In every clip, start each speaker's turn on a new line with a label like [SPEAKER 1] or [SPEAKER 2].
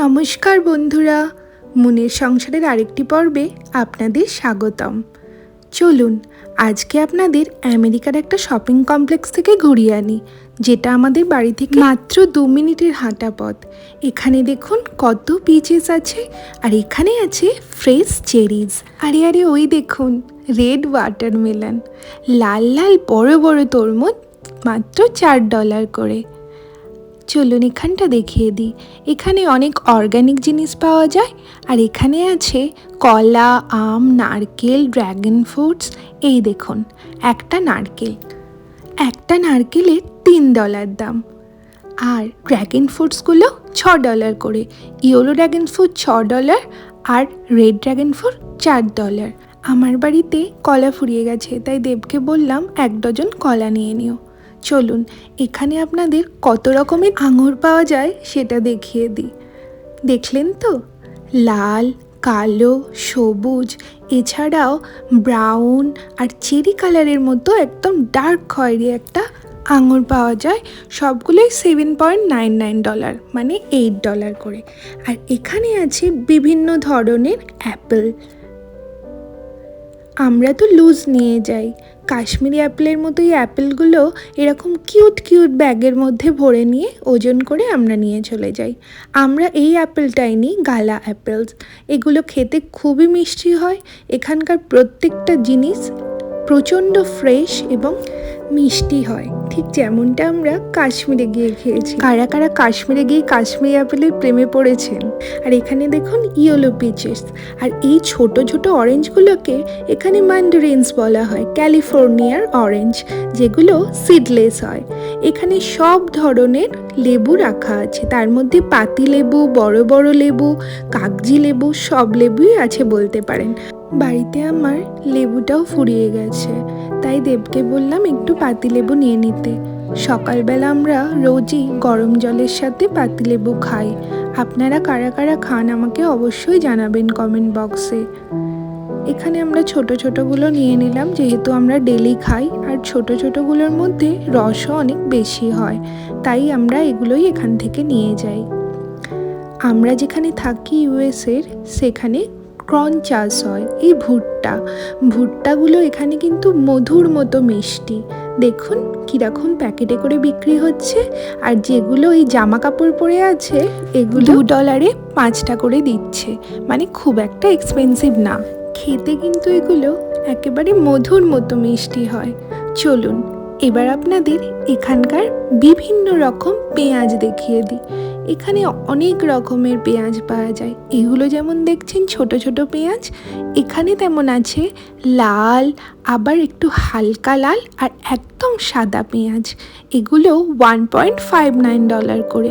[SPEAKER 1] নমস্কার বন্ধুরা, মুনের সংসারের আরেকটি পর্বে আপনাদের স্বাগতম। চলুন আজকে আপনাদের আমেরিকার একটা শপিং কমপ্লেক্স থেকে ঘুরিয়ে আনি, যেটা আমাদের বাড়ি থেকে মাত্র 2 মিনিটের হাঁটা পথ। এখানে দেখুন কত পিচেস আছে, আর এখানে আছে ফ্রেশ চেরিজ। আরে আরে ওই দেখুন রেড ওয়াটারমেলন, লাল লাল বড় বড় তরমুজ, মাত্র $4 করে। চলুন এখানটা দেখিয়ে দিই। এখানে অনেক অর্গানিক জিনিস পাওয়া যায়, আর এখানে আছে কলা, আম, নারকেল, ড্র্যাগন ফ্রুটস। এই দেখুন একটা নারকেলের $3 দাম, আর ড্র্যাগন ফ্রুটসগুলো $6 করে। ইয়েলো ড্র্যাগন ফ্রুট $6 আর রেড ড্র্যাগন ফ্রুট $4। আমার বাড়িতে কলা ফুরিয়ে গেছে, তাই দেবকে বললাম 1 ডজন কলা নিয়ে নিও। চলুন এখানে আপনাদের কত রকমের আঙুর পাওয়া যায় সেটা দেখিয়ে দিই। দেখলেন তো, লাল, কালো, সবুজ, এছাড়াও ব্রাউন আর চেরি কালারের মতো একদম ডার্ক খয়েরি একটা আঙুর পাওয়া যায়। সবগুলোই $7.99, মানে $8 করে। আর এখানে আছে বিভিন্ন ধরনের অ্যাপেল। আমরা তো লুজ নিয়ে যাই, কাশ্মীরি অ্যাপেলের মতো এই অ্যাপেলগুলো এরকম কিউট কিউট ব্যাগের মধ্যে ভরে নিয়ে ওজন করে আমরা নিয়ে চলে যাই। আমরা এই অ্যাপেলটাই নিই, গালা অ্যাপেলস। এগুলো খেতে খুবই মিষ্টি হয়। এখানকার প্রত্যেকটা জিনিস প্রচণ্ড ফ্রেশ এবং মিষ্টি হয়, ঠিক যেমনটা আমরা কাশ্মীরে গিয়ে খেয়েছি। কারা কারা কাশ্মীরে গিয়ে কাশ্মীরি অ্যাপেলের প্রেমে পড়েছেন। আর এখানে দেখুন ইয়েলো পিচেস, আর এই ছোট ছোট অরেঞ্জগুলোকে এখানে ম্যান্ডারিনস বলা হয়, ক্যালিফোর্নিয়ার অরেঞ্জ, যেগুলো সিডলেস হয়। এখানে সব ধরনের লেবু রাখা আছে, তার মধ্যে পাতি লেবু, বড় বড় লেবু, কাগজি লেবু, সব লেবুই আছে বলতে পারেন। বাড়িতে আমার লেবুটাও ফুরিয়ে গেছে, তাই দেবকে বললাম একটু পাতিলেবু নিয়ে নিতে। সকালবেলা আমরা রোজই গরম জলের সাথে পাতিলেবু খাই। আপনারা কারা কারা খান আমাকে অবশ্যই জানাবেন কমেন্ট বক্সে। এখানে আমরা ছোট ছোটোগুলো নিয়ে নিলাম, যেহেতু আমরা ডেলি খাই, আর ছোট ছোটোগুলোর মধ্যে রসও অনেক বেশি হয়, তাই আমরা এগুলোই এখান থেকে নিয়ে যাই। আমরা যেখানে থাকি ইউএসের, সেখানে কর্ন চাষ হয়। এই ভুট্টাগুলো এখানে কিন্তু মধুর মতো মিষ্টি। দেখুন কীরকম প্যাকেটে করে বিক্রি হচ্ছে, আর যেগুলো এই জামা কাপড় পরে আছে এগুলো $2 5টা করে দিচ্ছে, মানে খুব একটা এক্সপেন্সিভ না। খেতে কিন্তু এগুলো একেবারে মধুর মতো মিষ্টি হয়। চলুন এবার আপনাদের এখানকার বিভিন্ন রকম পেঁয়াজ দেখিয়ে দিই। এখানে অনেক রকমের পেঁয়াজ পাওয়া যায়। এগুলো যেমন দেখছেন ছোট ছোট পেঁয়াজ, এখানে তেমন আছে লাল, আবার একটু হালকা লাল, আর একদম সাদা পেঁয়াজ। এগুলো $1.59 করে।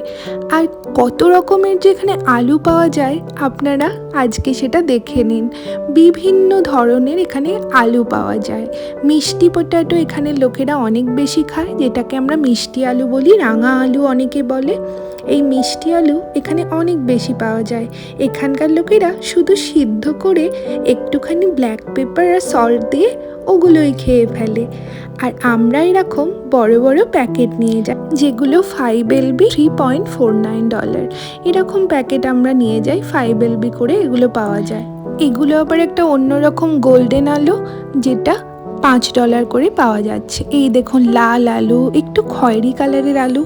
[SPEAKER 1] আর কত রকমের যেখানে আলু পাওয়া যায়, আপনারা আজকে সেটা দেখে নিন। বিভিন্ন ধরনের এখানে আলু পাওয়া যায়। মিষ্টি পটাটো এখানে লোকেরা অনেক বেশি খায়, যেটাকে আমরা মিষ্টি আলু বলি, রাঙা আলু অনেকে বলে। এই মিষ্টি আলু এখানে অনেক বেশি পাওয়া যায়। এখানকার লোকেরা শুধু সিদ্ধ করে একটুখানি ব্ল্যাক পেপার আর সল্ট দিয়ে ওগুলোই খেয়ে ফেলে। আর আমরা এরকম বড় বড় প্যাকেট নিয়ে যাই, যেগুলো 5 LB $3.49। এরকম প্যাকেট আমরা নিয়ে যাই, 5 LB করে এগুলো পাওয়া যায়। এগুলো আবার একটা অন্যরকম গোল্ডেন আলু, যেটা $5 করে পাওয়া যাচ্ছে। এই দেখুন লাল আলু, একটু খয়েরি কালারের আলু,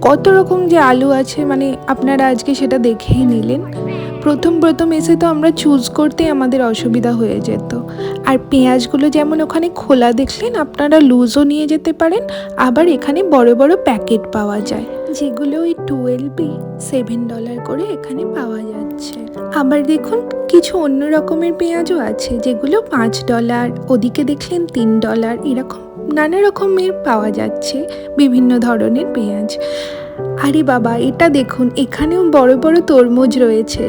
[SPEAKER 1] কত রকম যে আলু আছে, মানে আপনারা আজকে সেটা দেখেই নিলেন। প্রথম এসে তো আমরা চুজ করতে আমাদের অসুবিধা হয়ে যেত। আর পেঁয়াজগুলো যেমন ওখানে খোলা দেখলেন, আপনারা লুজও নিয়ে যেতে পারেন। আবার এখানে বড় বড় প্যাকেট পাওয়া যায়, যেগুলো ওই 12B $7 করে এখানে পাওয়া যাচ্ছে। আবার দেখুন কিছু অন্য রকমের পেঁয়াজও আছে, যেগুলো $5, ওদিকে দেখলেন $3, এরকম নানা রকমের পাওয়া যাচ্ছে বিভিন্ন ধরনের পেঁয়াজ। আরে বাবা, এটা দেখুন এখানেও বড় বড় তরমুজ রয়েছে।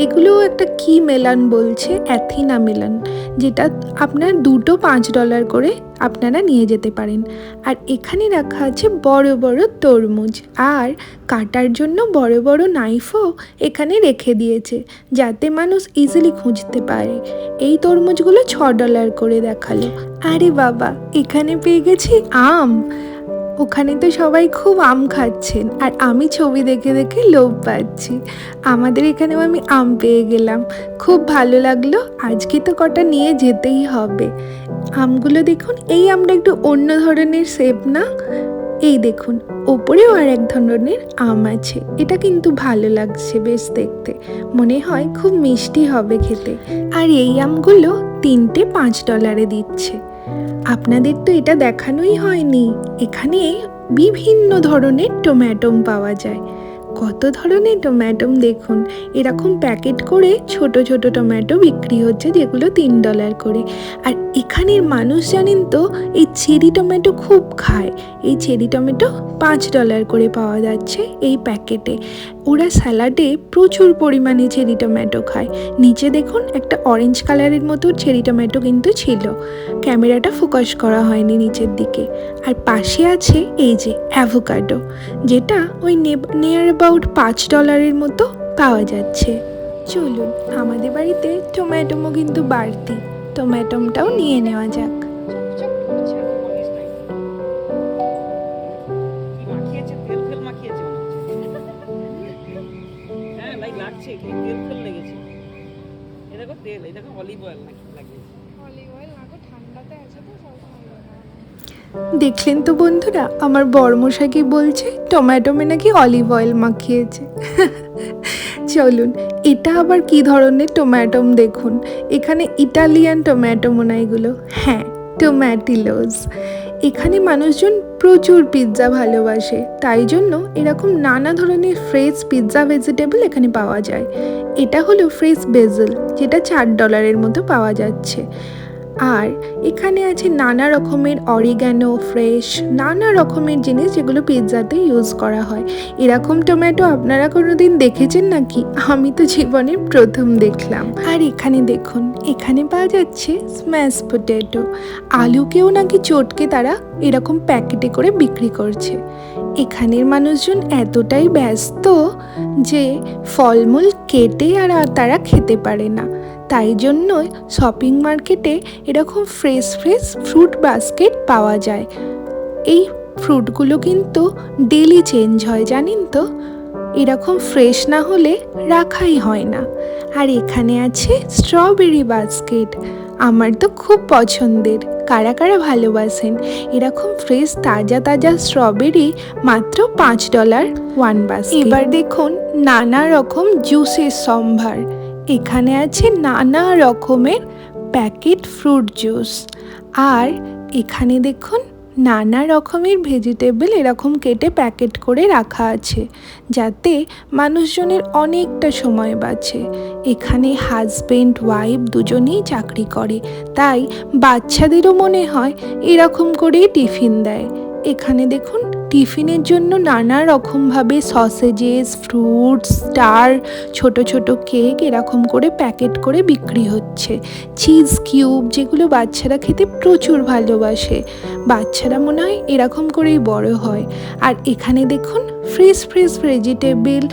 [SPEAKER 1] এগুলো একটা কি মেলন বলছে, অ্যাথিনা মেলন, যেটা আপনার দুটো $5 করে আপনারা নিয়ে যেতে পারেন। আর এখানে রাখা আছে বড় বড় তরমুজ, আর কাটার জন্য বড় বড় নাইফও এখানে রেখে দিয়েছে, যাতে মানুষ ইজিলি খুঁজতে পারে। এই তরমুজগুলো $6 করে দেখালো। আরে বাবা, এখানে পেয়ে গেছি আম। ওখানে তো সবাই খুব আম খাচ্ছেন আর আমি ছবি দেখে দেখে লোভ পাচ্ছি। আমাদের এখানেও আমি আম পেয়ে গেলাম, খুব ভালো লাগলো। আজকে তো কটা নিয়ে যেতেই হবে। আমগুলো দেখুন, এই আমটা একটু অন্য ধরনের শেপ না? এই দেখুন, ওপরেও আর এক ধরনের আম আছে। এটা কিন্তু ভালো লাগছে বেশ দেখতে, মনে হয় খুব মিষ্টি হবে খেতে। আর এই আমগুলো 3টে $5 দিচ্ছে। আপনাদের তো এটা দেখানোই হয়নি, এখানে বিভিন্ন ধরনের টমেটো পাওয়া যায়। কত ধরনের টমেটো দেখুন, এরকম প্যাকেট করে ছোট ছোট টমেটো বিক্রি হচ্ছে, যেগুলো $3 করে। আর এখানের মানুষ জানেন তো এই চেরি টমেটো খুব খায়। এই চেরি টমেটো $5 করে পাওয়া যাচ্ছে এই প্যাকেটে। ওরা স্যালাডে প্রচুর পরিমাণে চেরি টমেটো খায়। নিচে দেখুন একটা অরেঞ্জ কালারের মতো চেরি টমেটো কিন্তু ছিল, ক্যামেরাটা ফোকাস করা হয়নি নিচের দিকে। আর পাশে আছে এই যে অ্যাভোকাডো, যেটা ওই নিয়ার অ্যাবাউট $5 মতো পাওয়া যাচ্ছে। চলুন, আমাদের বাড়িতে টমেটোমও কিন্তু বাড়তি, টমেটোমটাও নিয়ে নেওয়া যাক। দেখলেন তো বন্ধুরা, আমার বড়মশাই কি বলছে, টমেটোমে নাকি অলিভ অয়েল মাখিয়েছে। চলুন, এটা আবার কি ধরনের টমেটোম দেখুন। এখানে ইটালিয়ান টমেটোম না এগুলো? হ্যাঁ, টোম্যাটিলোজ। এখানে মানুষজন প্রচুর পিৎজা ভালোবাসে, তাই জন্য এরকম নানা ধরনের ফ্রেশ পিৎজা ভেজিটেবল এখানে পাওয়া যায়। এটা হলো ফ্রেশ বেসিল, যেটা $4 মতো পাওয়া যাচ্ছে। আর এখানে আছে নানা রকমের অরিগ্যানো, ফ্রেশ নানা রকমের জিনিস যেগুলো পিৎজাতে ইউজ করা হয়। এরকম টমেটো আপনারা কোনোদিন দেখেছেন নাকি? আমি তো জীবনে প্রথম দেখলাম। আর এখানে দেখুন, এখানে পাওয়া যাচ্ছে স্ম্যাশ পটেটো। আলুকেও নাকি চটকে তারা এরকম প্যাকেটে করে বিক্রি করছে। এখানের মানুষজন এতটাই ব্যস্ত যে ফলমূল কেটে আর তারা খেতে পারে না, তাই জন্যই শপিং মার্কেটে এরকম ফ্রেশ ফ্রেশ ফ্রুট বাস্কেট পাওয়া যায়। এই ফ্রুটগুলো কিন্তু ডেলি চেঞ্জ হয়, জানেন তো? এরকম ফ্রেশ না হলে রাখাই হয় না। আর এখানে আছে স্ট্রবেরি বাস্কেট, আমার তো খুব পছন্দের। কারা কারা ভালোবাসেন এরকম ফ্রেশ তাজা তাজা স্ট্রবেরি? মাত্র $5 ওয়ান বাস্কেট। এবার দেখুন নানা রকম জুসের সম্ভার। এখানে আছে নানা রকমের প্যাকেট ফ্রুট জুস। আর এখানে দেখুন নানা রকমের ভেজিটেবল এরকম কেটে প্যাকেট করে রাখা আছে, যাতে মানুষজনের অনেকটা সময় বাঁচে। এখানে হাজব্যান্ড ওয়াইফ দুজনেই চাকরি করে, তাই বাচ্চাদেরও মনে হয় এরকম করেই টিফিন দেয়। এখানে দেখুন টিফিনের জন্য নানা রকমভাবে সসেজেস, ফ্রুটস, স্টার, ছোট ছোট কেক এরকম করে প্যাকেট করে বিক্রি হচ্ছে। চিজ কিউব, যেগুলো বাচ্চারা খেতে প্রচুর ভালোবাসে, বাচ্চারা মনে হয় এরকম করেই বড় হয়। আর এখানে দেখুন ফ্রেশ ফ্রেশ ভেজিটেবল,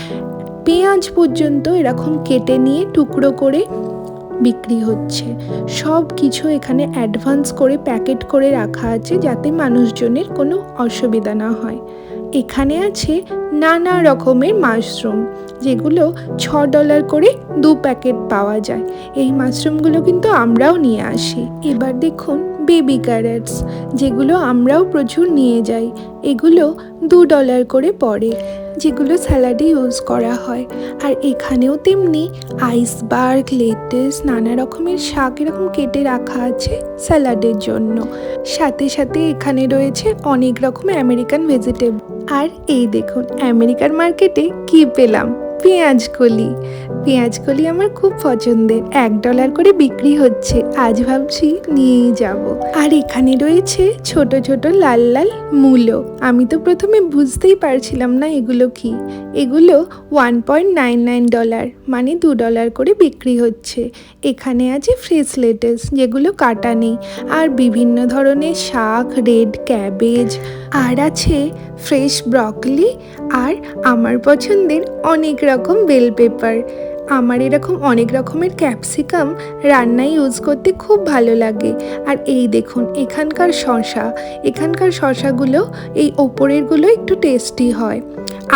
[SPEAKER 1] পেঁয়াজ পর্যন্ত এরকম কেটে নিয়ে টুকরো করে বিক্রি হচ্ছে। সব কিছু এখানে অ্যাডভান্স করে প্যাকেট করে রাখা আছে, যাতে মানুষজনের কোনো অসুবিধা না হয়। এখানে আছে নানা রকমের মাশরুম, যেগুলো $6 করে 2 প্যাকেট পাওয়া যায়। এই মাশরুমগুলো কিন্তু আমরাও নিয়ে আসি। এবার দেখুন বেবি ক্যারেটস, যেগুলো আমরাও প্রচুর নিয়ে যাই। এগুলো $2 করে পড়ে, যেগুলো স্যালাডে ইউজ করা হয়। আর এখানেও তেমনি আইসবার্গ, লেটুস, নানা রকমের শাক এরকম কেটে রাখা আছে স্যালাডের জন্য। সাথে সাথে এখানে রয়েছে অনেক রকম আমেরিকান ভেজিটেবল। আর এই দেখুন আমেরিকার মার্কেটে কি পেলাম, পেঁয়াজকলি। পেঁয়াজকলি আমার খুব পছন্দের, $1 করে বিক্রি হচ্ছে। আজ ভাবছি নিয়েই যাব। আর এখানে রয়েছে ছোট ছোট লাল লাল মূলো। আমি তো প্রথমে বুঝতেই পারছিলাম না এগুলো কি। এগুলো $1.99 মানে $2 করে বিক্রি হচ্ছে। এখানে আছে ফ্রেশ লেটুস, যেগুলো কাটা নেই। আর বিভিন্ন ধরনের শাক, রেড ক্যাবেজ, আর আছে ফ্রেশ ব্রকলি, আর আমার পছন্দের অনেক রকম বেল পেপার। আমার এরকম অনেক রকমের ক্যাপসিকাম রান্নায় ইউজ করতে খুব ভালো লাগে। আর এই দেখুন এখানকার শসাগুলো এই ওপরেরগুলো একটু টেস্টি হয়।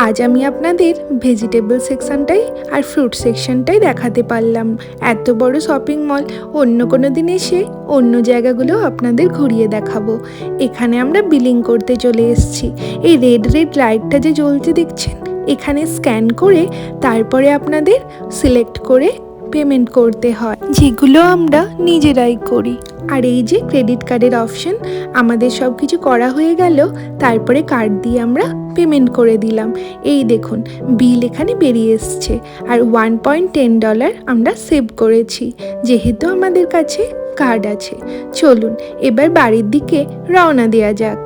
[SPEAKER 1] আজ আমি আপনাদের ভেজিটেবল সেকশনটাই আর ফ্রুট সেকশনটাই দেখাতে পারলাম। এত বড় শপিং মল, অন্য কোনো দিন এসে অন্য জায়গাগুলো আপনাদের ঘুরিয়ে দেখাবো। এখানে আমরা বিলিং করতে চলে এসেছি। এই রেড লাইটটা যে জ্বলছে দেখছেন, এখানে স্ক্যান করে তারপরে আপনাদের সিলেক্ট করে পেমেন্ট করতে হয়, যেগুলো আমরা নিজেরাই করি। আর এই যে ক্রেডিট কার্ডের অপশন, আমাদের সব কিছু করা হয়ে গেল, তারপরে কার্ড দিয়ে আমরা পেমেন্ট করে দিলাম। এই দেখুন বিল এখানে বেরিয়ে এসছে। আর $1.10 আমরা সেভ করেছি, যেহেতু আমাদের কাছে কার্ড আছে। চলুন এবার বাড়ির দিকে রওনা দেওয়া যাক।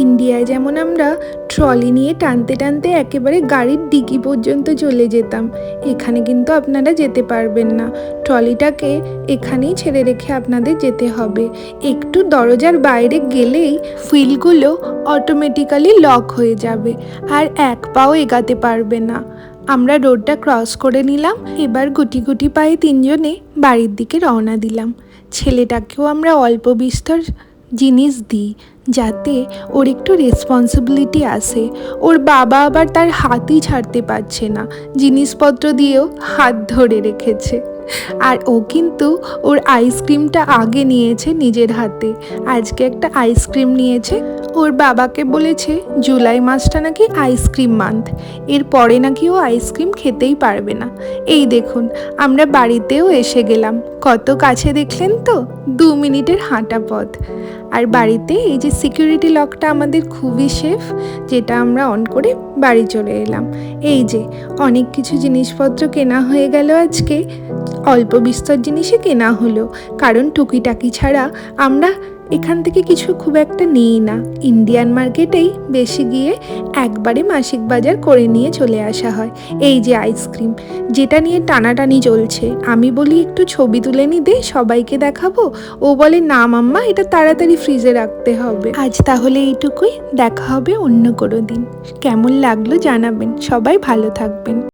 [SPEAKER 1] ইন্ডিয়ায় যেমন আমরা ট্রলি নিয়ে টানতে টানতে একেবারে গাড়ির ডিকি পর্যন্ত চলে যেতাম, এখানে কিন্তু আপনারা যেতে পারবেন না। ট্রলিটাকে এখানেই ছেড়ে রেখে আপনাদের যেতে হবে। একটু দরজার বাইরে গেলেই হুইলগুলো অটোমেটিক্যালি লক হয়ে যাবে, আর এক পাও এগাতে পারবে না। আমরা রোডটা ক্রস করে নিলাম। এবার গুটি গুটি পায়ে তিনজনে বাড়ির দিকে রওনা দিলাম। ছেলেটাকেও আমরা অল্প বিস্তর জিনিস দিই, যাতে ওর একটু রেসপন্সিবিলিটি আসে। ওর বাবা আবার তার হাতই ছাড়তে পারছে না, জিনিসপত্র দিয়েও হাত ধরে রেখেছে। আর ও কিন্তু ওর আইসক্রিমটা আগে নিয়েছে নিজের হাতে। আজকে একটা আইসক্রিম নিয়েছে। ওর বাবাকে বলেছে জুলাই মাসটা নাকি আইসক্রিম মান্থ, এরপরে নাকি ও আইসক্রিম খেতেই পারবে না। এই দেখুন আমরা বাড়িতেও এসে গেলাম। কত কাছে দেখলেন তো, 2 মিনিটের হাঁটা পথ। আর বাড়িতে এই যে সিকিউরিটি লকটা আমাদের খুবই সেফ, যেটা আমরা অন করে বাড়ি চলে এলাম। এই যে অনেক কিছু জিনিসপত্র কেনা হয়ে গেল আজকে। অল্প বিস্তর জিনিসই কেনা হলো, কারণ টুকিটাকি ছাড়া আমরা এখান থেকে কিছু খুব একটা নিই না। ইন্ডিয়ান মার্কেটেই বেশি গিয়ে একবারে মাসিক বাজার করে নিয়ে চলে আসা হয়। এই যে আইসক্রিম, যেটা নিয়ে টানাটানি চলছে, আমি বলি একটু ছবি তুলে নি দে, সবাইকে দেখাবো। ও বলে না মাম্মা, এটা তাড়াতাড়ি ফ্রিজে রাখতে হবে। আজ তাহলে এইটুকুই, দেখা হবে অন্য কোনো দিন। কেমন লাগলো জানাবেন, সবাই ভালো থাকবেন।